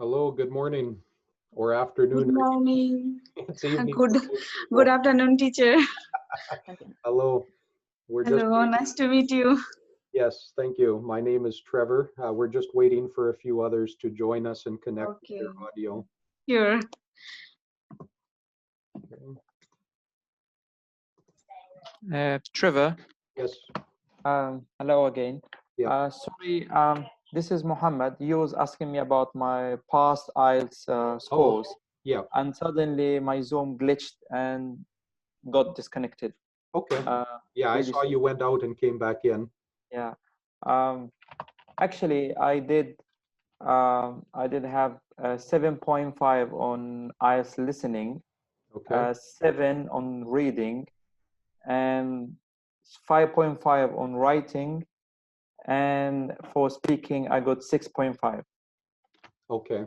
Hello, good morning or Good afternoon. morning. It's evening Good for most good people. afternoon, teacher. Hello, we're just Hello, waiting. nice to meet you. Yes, thank you. My name is Trevor. We're just waiting for a few others to join us and connect with Okay, their audio. here. Okay. Trevor, Yes, hello again. yeah. Sorry, this is Mohammed. You was asking me about my past IELTS Oh, scores, okay. Yeah, and suddenly my Zoom glitched and got disconnected. okay. Uh, Yeah, I really saw you went out and came back in. yeah. Actually, I did have 7.5 on IELTS listening, Okay, 7 on reading, and 5.5 on writing. And for speaking, I got 6.5. okay.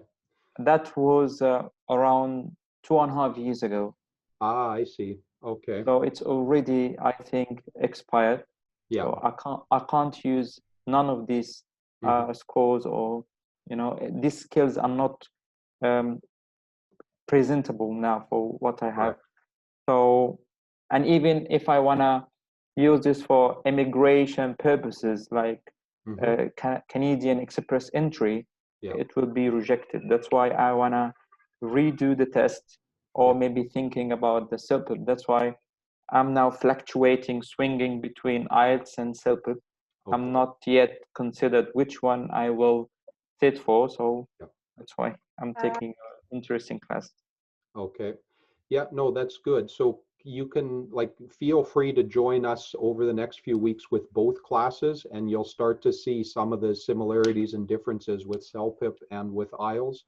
That was around 2.5 years ago. Ah, I see. Okay. So it's already, I think, expired. Yeah. So I can't use none of these scores, or these skills are not um, presentable now for what I have. Correct. So, and even if I wanna use this for immigration purposes, like Canadian Express entry, Yeah. it will be rejected. That's why I wanna redo the test, or Yeah. maybe thinking about the CELPIP. That's why I'm now fluctuating, swinging between IELTS and CELPIP. Okay. I'm not yet considered which one I will sit for, so Yeah. that's why I'm taking an interesting class. Okay. Yeah, no, that's good. So you can feel free to join us over the next few weeks with both classes, and you'll start to see some of the similarities and differences with CELPIP and with IELTS.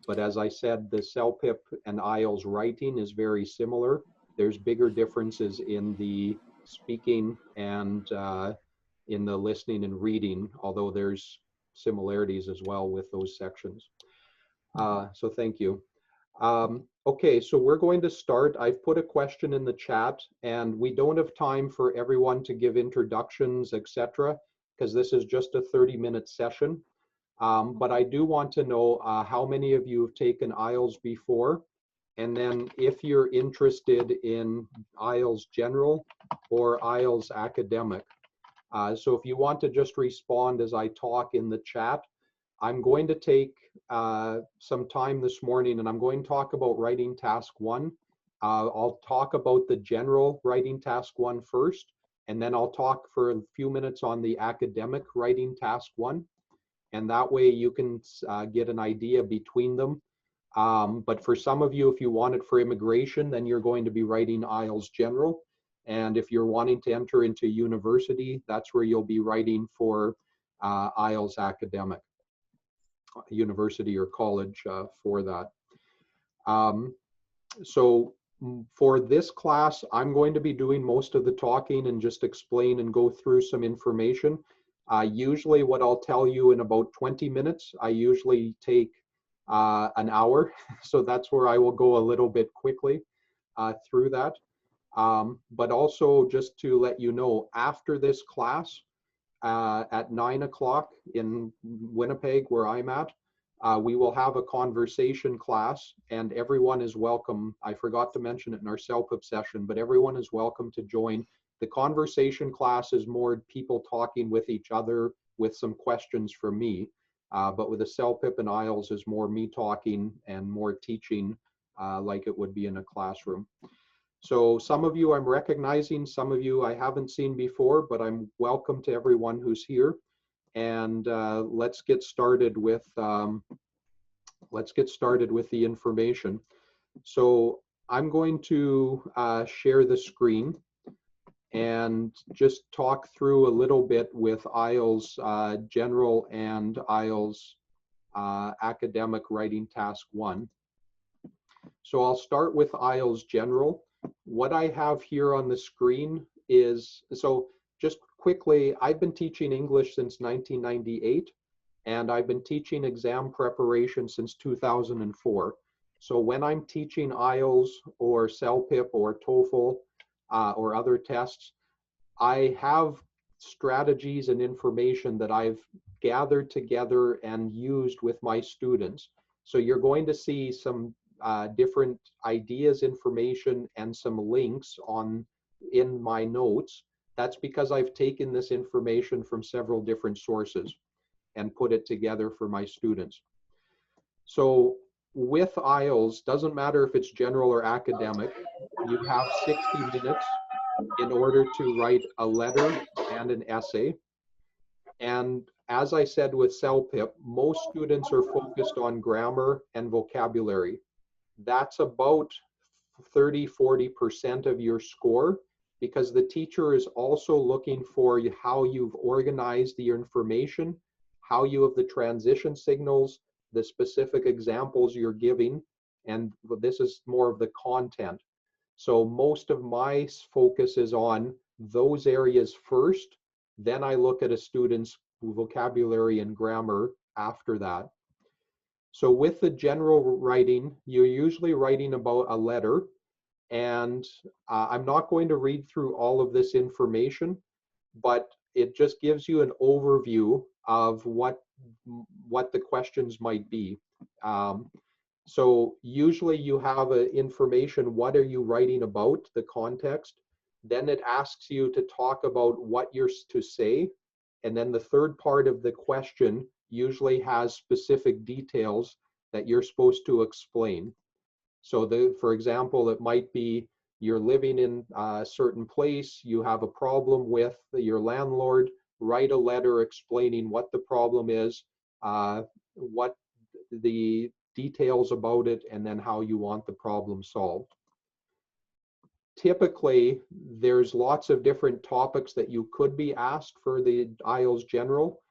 But as I said, the CELPIP and IELTS writing is very similar. There's bigger differences in the speaking and in the listening and reading, although there's similarities as well with those sections. So thank you. Okay, so we're going to start. I've put a question in the chat, and we don't have time for everyone to give introductions, etc., because this is just a 30-minute session. But I do want to know how many of you have taken IELTS before, and then if you're interested in IELTS General or IELTS Academic. So if you want to just respond as I talk in the chat, I'm going to take some time this morning, and I'm going to talk about writing task 1. I'll talk about the general writing task 1 first, and then I'll talk for a few minutes on the academic writing task 1. And that way you can get an idea between them. But for some of you, if you want it for immigration, then you're going to be writing IELTS General. And if you're wanting to enter into university, that's where you'll be writing for IELTS Academic. University or college for that. So for this class, I'm going to be doing most of the talking and just explain and go through some information. Usually what I'll tell you in about 20 minutes, I usually take an hour. So that's where I will go a little bit quickly through that. But also just to let you know, after this class, at 9 o'clock in Winnipeg, where I'm at, we will have a conversation class, and everyone is welcome. I forgot to mention it in our CELPIP session, but everyone is welcome to join. The conversation class is more people talking with each other with some questions from me. But with the CELPIP and IELTS is more me talking and more teaching like it would be in a classroom. So some of you I'm recognizing, some of you I haven't seen before, but I'm welcome to everyone who's here. And let's get started with the information. So I'm going to share the screen and just talk through a little bit with IELTS General and IELTS Academic Writing Task 1. So I'll start with IELTS General. What I have here on the screen is, so just quickly, I've been teaching English since 1998, and I've been teaching exam preparation since 2004. So when I'm teaching IELTS or CELPIP or TOEFL or other tests, I have strategies and information that I've gathered together and used with my students. So you're going to see some different ideas, information, and some links in my notes. That's because I've taken this information from several different sources and put it together for my students. So with IELTS, doesn't matter if it's general or academic, you have 60 minutes in order to write a letter and an essay. And as I said with CELPIP, most students are focused on grammar and vocabulary. That's about 30–40% of your score, because the teacher is also looking for how you've organized your information, how you have the transition signals, the specific examples you're giving, and this is more of the content. So most of my focus is on those areas first, then I look at a student's vocabulary and grammar after that. So with the general writing, you're usually writing about a letter, and I'm not going to read through all of this information, but it just gives you an overview of what the questions might be. So usually you have information, what are you writing about, the context. Then it asks you to talk about what you're to say. And then the third part of the question usually has specific details that you're supposed to explain. So for example, it might be you're living in a certain place, you have a problem with your landlord, write a letter explaining what the problem is, what the details about it, and then how you want the problem solved. Typically, there's lots of different topics that you could be asked for the IELTS General,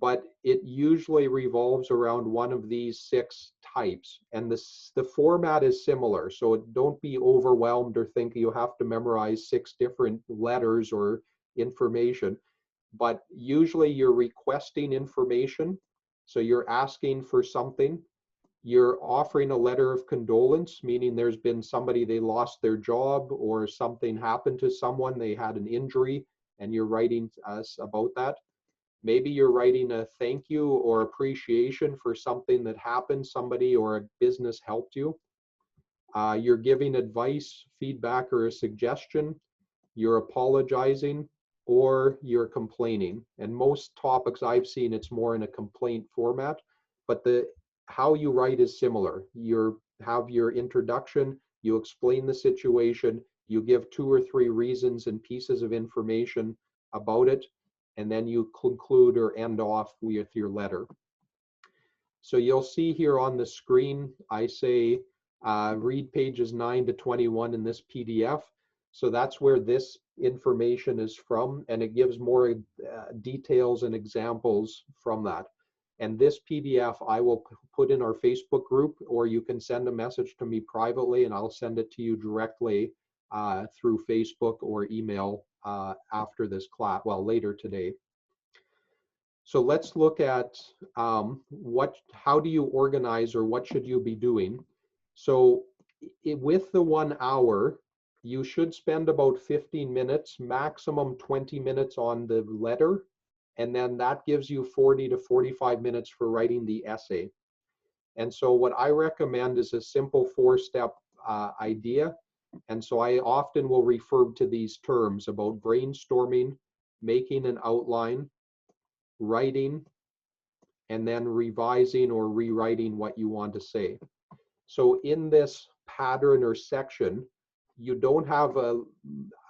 but it usually revolves around one of these 6 types. And the format is similar, so don't be overwhelmed or think you have to memorize 6 different letters or information. But usually you're requesting information, so you're asking for something. You're offering a letter of condolence, meaning there's been somebody, they lost their job or something happened to someone, they had an injury, and you're writing us about that. Maybe you're writing a thank you or appreciation for something that happened, somebody or a business helped you. You're giving advice, feedback, or a suggestion. You're apologizing, or you're complaining. And most topics I've seen, it's more in a complaint format, but how you write is similar. You have your introduction, you explain the situation, you give 2 or 3 reasons and pieces of information about it, and then you conclude or end off with your letter. So you'll see here on the screen, I say read pages 9 to 21 in this PDF. So that's where this information is from, and it gives more details and examples from that. And this PDF I will put in our Facebook group, or you can send a message to me privately and I'll send it to you directly through Facebook or email after this class, well, later today. So let's look at how do you organize, or what should you be doing? So with the 1 hour, you should spend about 15 minutes, maximum 20 minutes on the letter, and then that gives you 40 to 45 minutes for writing the essay. And so what I recommend is a simple 4-step idea. And so I often will refer to these terms about brainstorming, making an outline, writing, and then revising or rewriting what you want to say. So in this pattern or section, you don't have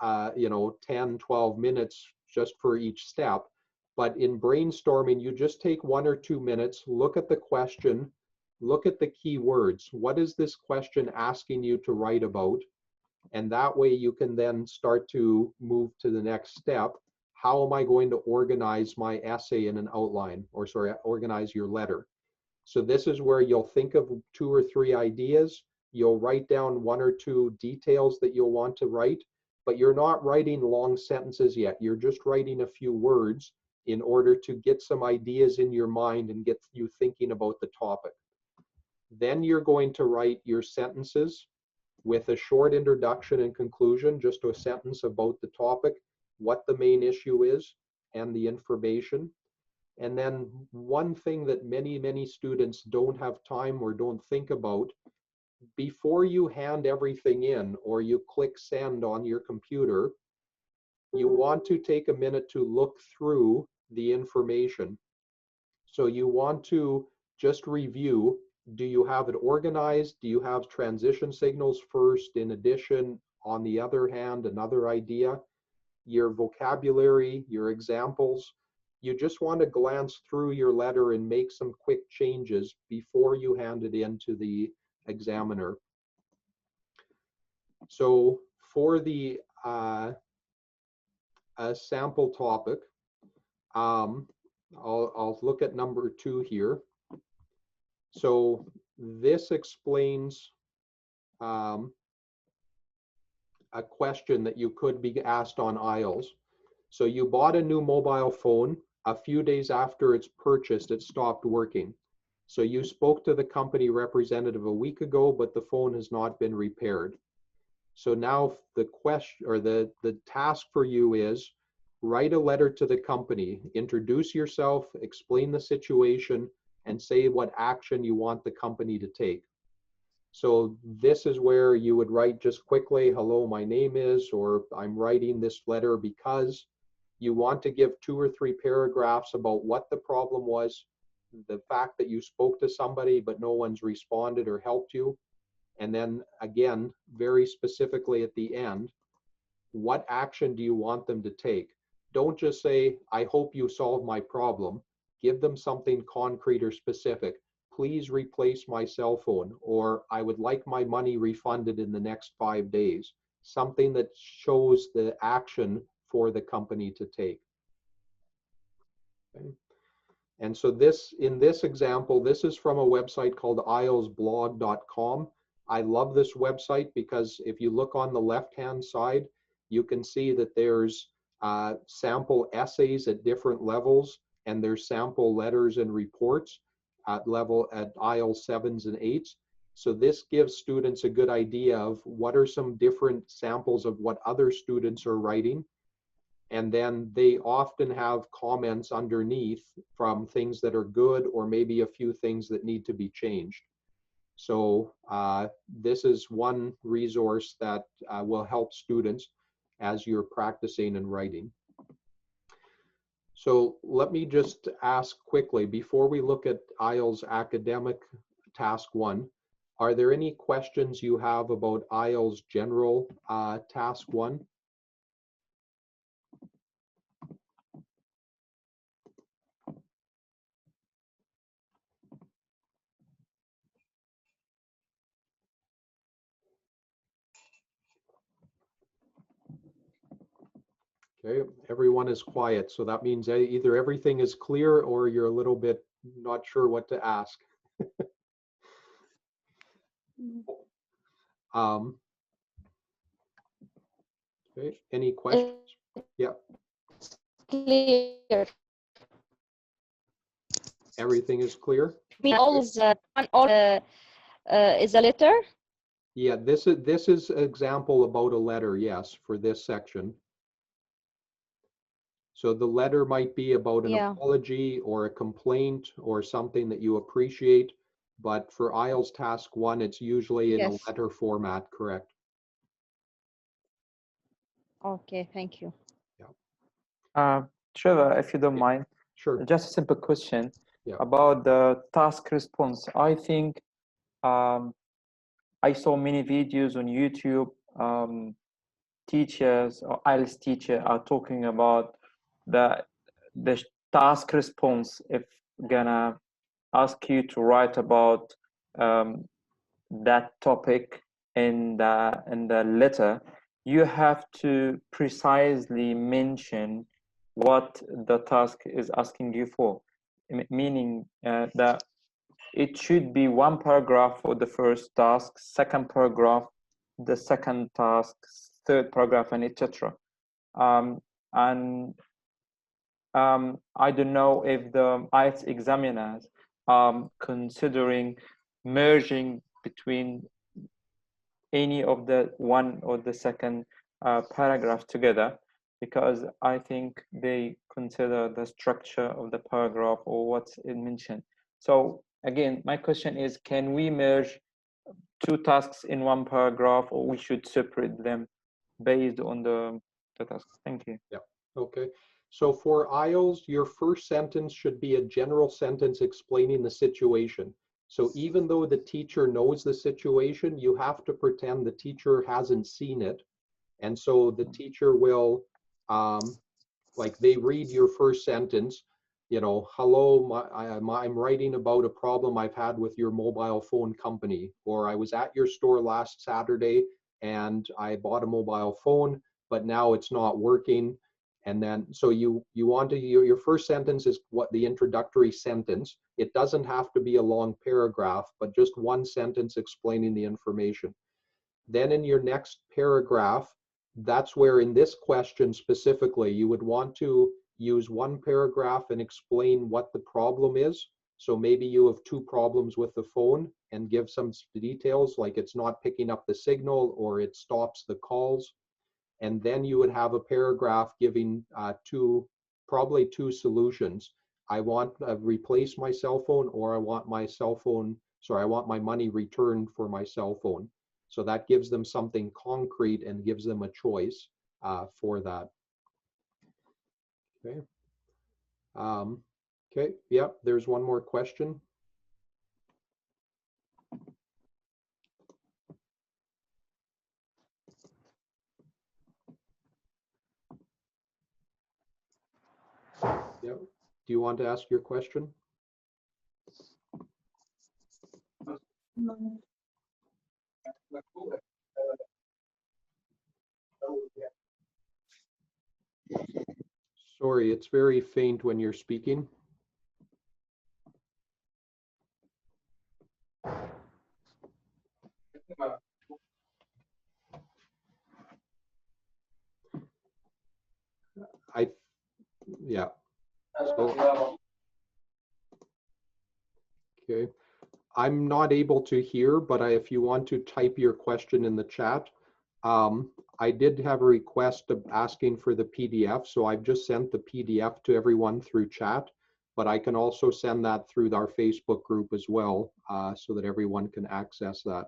10, 12 minutes just for each step. But in brainstorming, you just take 1 or 2 minutes, look at the question, look at the key words. What is this question asking you to write about? And that way you can then start to move to the next step. How am I going to organize my essay in an outline, or sorry, organize your letter? So this is where you'll think of 2 or 3 ideas. You'll write down 1 or 2 details that you'll want to write, but you're not writing long sentences yet. You're just writing a few words in order to get some ideas in your mind and get you thinking about the topic. Then you're going to write your sentences with a short introduction and conclusion, just a sentence about the topic, what the main issue is, and the information. And then one thing that many students don't have time or don't think about, before you hand everything in or you click send on your computer, you want to take a minute to look through the information. So you want to just review, do you have it organized? Do you have transition signals first, in addition, on the other hand, another idea? Your vocabulary, your examples. You just want to glance through your letter and make some quick changes before you hand it in to the examiner. So for the sample topic, I'll look at number 2 here. So this explains a question that you could be asked on IELTS. So you bought a new mobile phone. A few days after it's purchased, it stopped working. So you spoke to the company representative a week ago, but the phone has not been repaired. So now the question, or the task for you is, write a letter to the company, introduce yourself, explain the situation, and say what action you want the company to take. So this is where you would write just quickly, hello, my name is, or I'm writing this letter because. You want to give 2 or 3 paragraphs about what the problem was, the fact that you spoke to somebody but no one's responded or helped you. And then again, very specifically at the end, what action do you want them to take? Don't just say, I hope you solve my problem. Give them something concrete or specific. Please replace my cell phone, or I would like my money refunded in the next 5 days. Something that shows the action for the company to take. Okay. And so this, in this example, this is from a website called ieltsblog.com. I love this website because if you look on the left-hand side, you can see that there's sample essays at different levels, and there's sample letters and reports at IELTS 7s and 8s. So this gives students a good idea of what are some different samples of what other students are writing. And then they often have comments underneath from things that are good, or maybe a few things that need to be changed. So this is one resource that will help students as you're practicing and writing. So let me just ask quickly, before we look at IELTS Academic Task 1, are there any questions you have about IELTS General Task 1? Okay, everyone is quiet, so that means either everything is clear or you're a little bit not sure what to ask. Okay, any questions? Yeah. Clear. Everything is clear? Always is a letter? Yeah, this is an example about a letter, yes, for this section. So the letter might be about an apology or a complaint or something that you appreciate, but for IELTS Task 1, it's usually in a letter format, correct? Okay, thank you. Yeah. Trevor, if you don't mind, sure. Just a simple question about the task response. I think I saw many videos on YouTube. Teachers or IELTS teacher are talking about the task response. If gonna ask you to write about that topic in the letter, you have to precisely mention what the task is asking you for, meaning that it should be 1 paragraph for the first task, 2nd paragraph, the 2nd task, 3rd paragraph, and etc. I don't know if the IELTS examiners are considering merging between any of the 1 or the 2nd paragraph together. because I think they consider the structure of the paragraph or what's it mentioned. So again, my question is, can we merge two tasks in one paragraph, or we should separate them based on the tasks? Thank you. Yeah, okay. So for IELTS, your first sentence should be a general sentence explaining the situation. So even though the teacher knows the situation, you have to pretend the teacher hasn't seen it. And so the teacher will, like they read your first sentence, you know, hello, I'm writing about a problem I've had with your mobile phone company, or I was at your store last Saturday and I bought a mobile phone, but now it's not working. And then, so you want to, your first sentence is what the introductory sentence. It doesn't have to be a long paragraph, but just one sentence explaining the information. Then in your next paragraph, that's where in this question specifically, you would want to use one paragraph and explain what the problem is. So maybe you have two problems with the phone and give some details, like it's not picking up the signal or it stops the calls. And then you would have a paragraph giving probably two solutions. I want to replace my cell phone, or I want my cell phone, sorry, I want my money returned for my cell phone. So that gives them something concrete and gives them a choice for that. Okay. Okay, yep, there's one more question. Yep. Do you want to ask your question? No. Sorry, it's very faint when you're speaking. Yeah. So, okay. I'm not able to hear, but if you want to type your question in the chat, I did have a request of asking for the PDF, so I've just sent the PDF to everyone through chat, but I can also send that through our Facebook group as well, so that everyone can access that.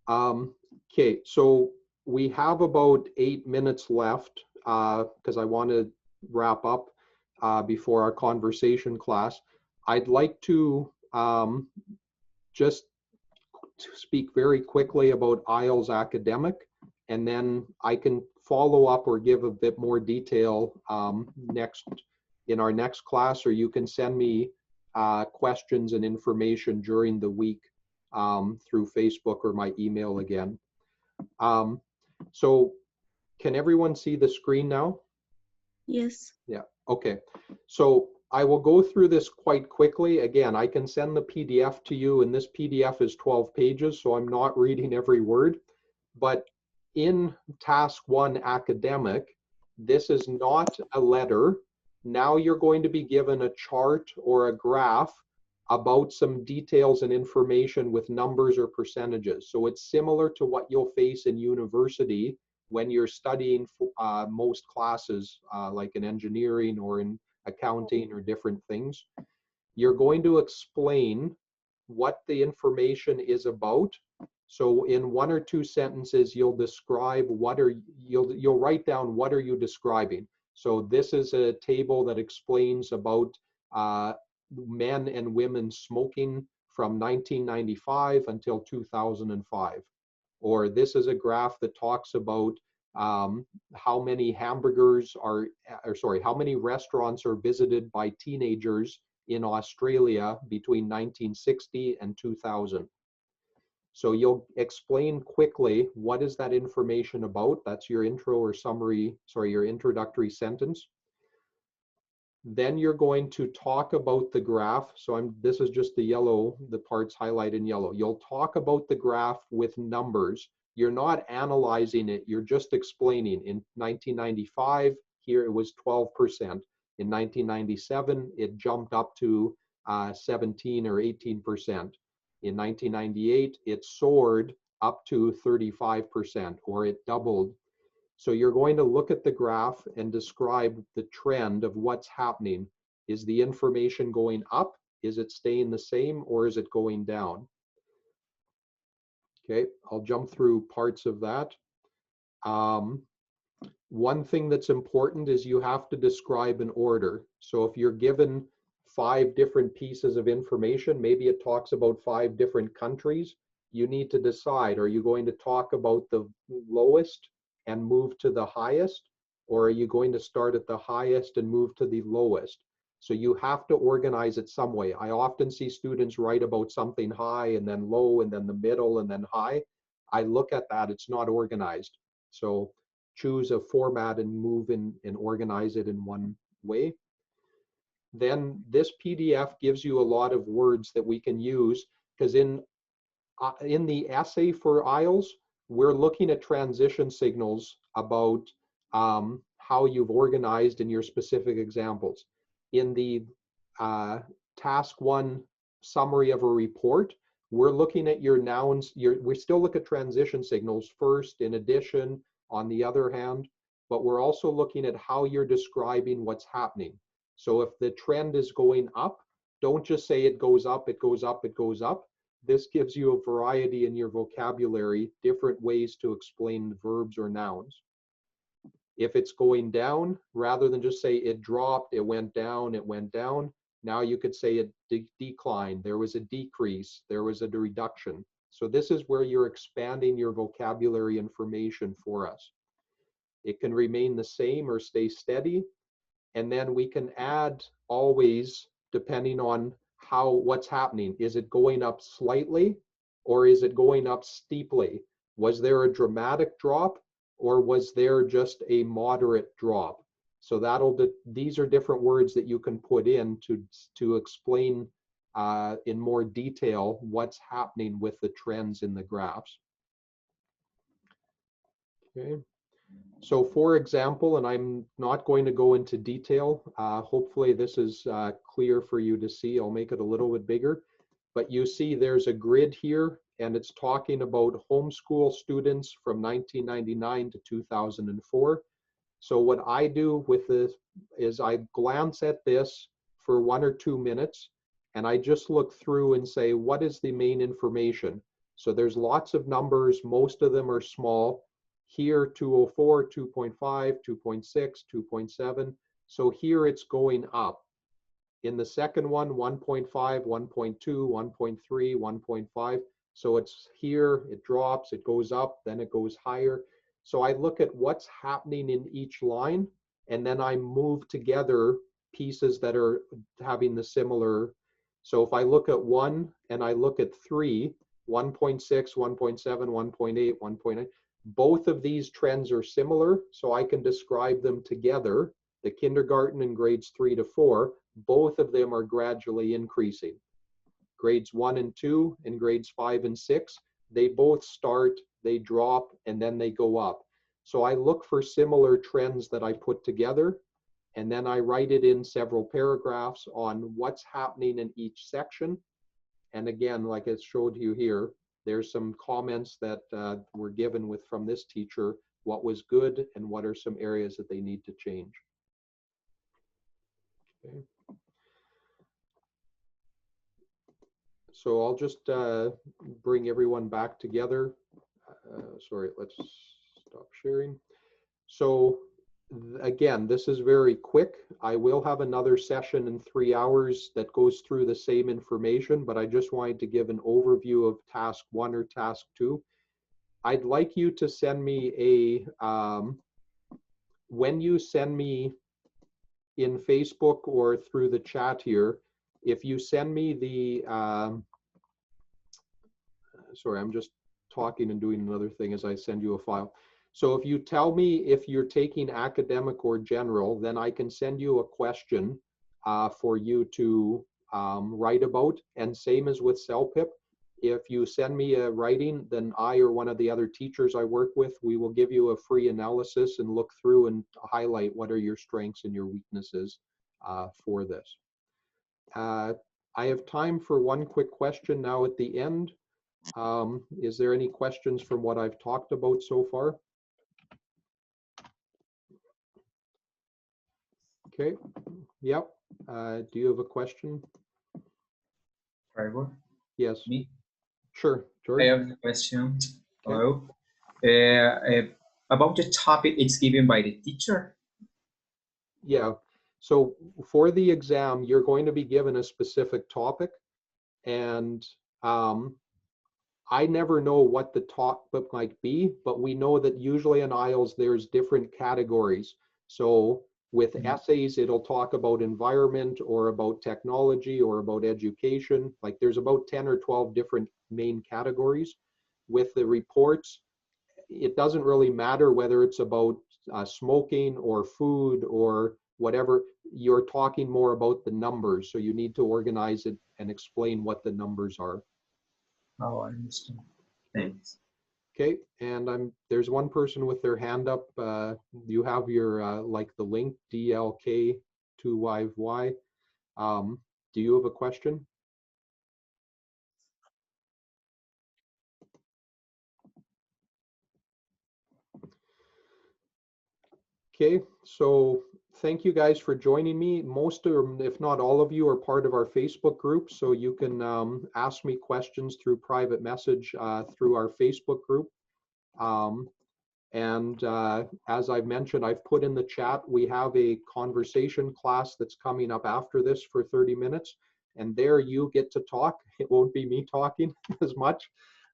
Okay, so we have about 8 minutes left because I want to wrap up before our conversation class. I'd like to just speak very quickly about IELTS academic, and then I can follow up or give a bit more detail in our next class, or you can send me questions and information during the week through Facebook or my email again. So can everyone see the screen now? Yes. Yeah, okay. So I will go through this quite quickly. Again, I can send the PDF to you, and this PDF is 12 pages, so I'm not reading every word. But in task 1 academic, this is not a letter. Now you're going to be given a chart or a graph about some details and information with numbers or percentages. So it's similar to what you'll face in university when you're studying most classes, like in engineering or in accounting or different things. You're going to explain what the information is about. So in 1 or 2 sentences, you'll describe you'll write down what are you describing. So this is a table that explains about men and women smoking from 1995 until 2005. Or this is a graph that talks about how many how many restaurants are visited by teenagers in Australia between 1960 and 2000. So you'll explain quickly what is that information about. That's your intro or summary, sorry, your introductory sentence. Then you're going to talk about the graph. So this is just the parts highlighted in yellow. You'll talk about the graph with numbers. You're not analyzing it, you're just explaining. In 1995, here it was 12%. In 1997, it jumped up to 17 or 18%. In 1998, it soared up to 35%, or it doubled. So you're going to look at the graph and describe the trend of what's happening. Is the information going up? Is it staying the same, or is it going down? Okay, I'll jump through parts of that. One thing that's important is you have to describe an order. So if you're given 5 different pieces of information, maybe it talks about 5 different countries, you need to decide, are you going to talk about the lowest and move to the highest, or are you going to start at the highest and move to the lowest? So you have to organize it some way. I often see students write about something high and then low and then the middle and then high. I look at that, it's not organized. So choose a format and move in and organize it in one way. Then this PDF gives you a lot of words that we can use, because in the essay for IELTS, we're looking at transition signals about how you've organized in your specific examples. In the task 1 summary of a report, we're looking at your nouns. We still look at transition signals first, in addition, on the other hand, but we're also looking at how you're describing what's happening. So if the trend is going up, don't just say it goes up, it goes up, it goes up. This gives you a variety in your vocabulary, different ways to explain verbs or nouns. If it's going down, rather than just say it dropped, it went down, now you could say it declined, there was a decrease, there was a reduction. So this is where you're expanding your vocabulary information for us. It can remain the same or stay steady. And then we can add always, depending on what's happening. Is it going up slightly, or is it going up steeply? Was there a dramatic drop, or was there just a moderate drop? So these are different words that you can put in to explain in more detail what's happening with the trends in the graphs. Okay. So for example, and I'm not going to go into detail, hopefully this is clear for you to see. I'll make it a little bit bigger, but you see there's a grid here, and it's talking about homeschool students from 1999 to 2004. So what I do with this is I glance at this for 1 or 2 minutes, and I just look through and say, what is the main information? So there's lots of numbers, most of them are small. Here, 204, 2.5, 2.6, 2.7. So here it's going up. In the second one, 1.5, 1.2, 1.3, 1.5. So it's here, it drops, it goes up, then it goes higher. So I look at what's happening in each line, and then I move together pieces that are having the similar. So if I look at 1 and I look at 3, 1.6, 1.7, 1.8, 1.9, both of these trends are similar, so I can describe them together. The kindergarten and grades 3 to 4, both of them are gradually increasing. Grades 1 and 2 and grades 5 and 6, they both start, they drop, and then they go up. So I look for similar trends that I put together, and then I write it in several paragraphs on what's happening in each section. And again, like I showed you here, there's some comments that were given from this teacher, what was good and what are some areas that they need to change. Okay. So I'll just bring everyone back together. Sorry, let's stop sharing. So again, this is very quick. I will have another session in 3 hours that goes through the same information, but I just wanted to give an overview of task 1 or task 2. I'd like you to send me when you send me in Facebook or through the chat here, if you send me the, sorry, I'm just talking and doing another thing as I send you a file. So if you tell me if you're taking academic or general, then I can send you a question for you to write about. And same as with CELPIP, if you send me a writing, then I or one of the other teachers I work with, we will give you a free analysis and look through and highlight what are your strengths and your weaknesses for this. I have time for one quick question now at the end. Is there any questions from what I've talked about so far? Okay. Yep. Do you have a question? Trevor, Yes. me? Sure. I George. have a question. Okay. Hello. About the topic it's given by the teacher. Yeah. So for the exam, you're going to be given a specific topic, and I never know what the topic might be, but we know that usually in IELTS there's different categories. So with essays, it'll talk about environment or about technology or about education. Like there's about 10 or 12 different main categories. With the reports, it doesn't really matter whether it's about smoking or food or whatever. You're talking more about the numbers, so you need to organize it and explain what the numbers are. Oh, I understand. Thanks. Okay, and there's one person with their hand up. You have your like the link DLK2YY. Do you have a question? Okay, so thank you guys for joining me. Most of, if not all of you, are part of our Facebook group, so you can ask me questions through private message through our Facebook group. And as I've mentioned, I've put in the chat, we have a conversation class that's coming up after this for 30 minutes. And there you get to talk. It won't be me talking as much.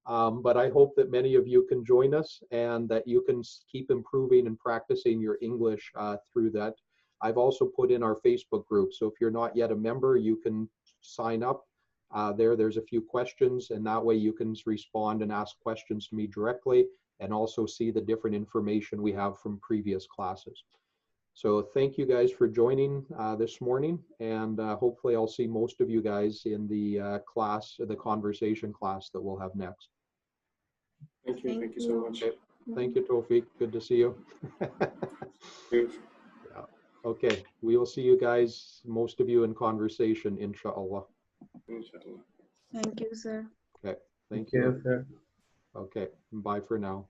But I hope that many of you can join us and that you can keep improving and practicing your English through that. I've also put in our Facebook group. So if you're not yet a member, you can sign up. There's a few questions, and that way you can respond and ask questions to me directly, and also see the different information we have from previous classes. So thank you guys for joining this morning, and hopefully I'll see most of you guys in the class, the conversation class that we'll have next. Thank you. Thank you so much. Okay. Thank you, Tawfiq. Good to see you. Good. Yeah. Okay, we will see you guys, most of you, in conversation, inshallah. Inshallah. Thank you, sir. Okay, thank Thank you. you, sir. Okay, bye for now.